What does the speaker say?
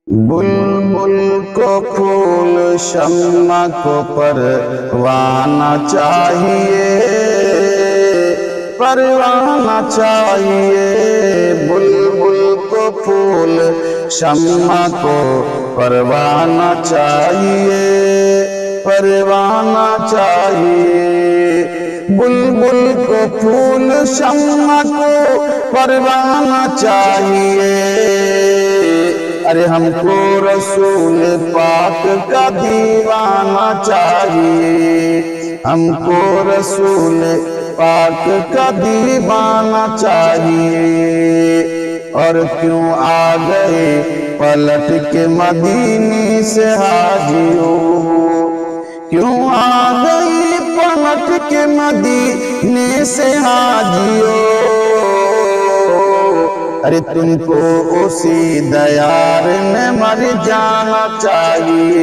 बुलबुल को फूल शम्मा को परवाना चाहिए, परवाना चाहिए। बुलबुल को फूल शम्मा को परवाना चाहिए, परवाना चाहिए। बुलबुल को फूल शम्मा को परवाना चाहिए। अरे हमको रसूल पाक का दीवाना चाहिए, हमको रसूल पाक का दीवाना चाहिए। और क्यों आ गए पलट के मदीने से हाजियों, क्यों आ गई पलट के मदीने से हाजियों। अरे तुमको उसी दयार में मर जाना चाहिए।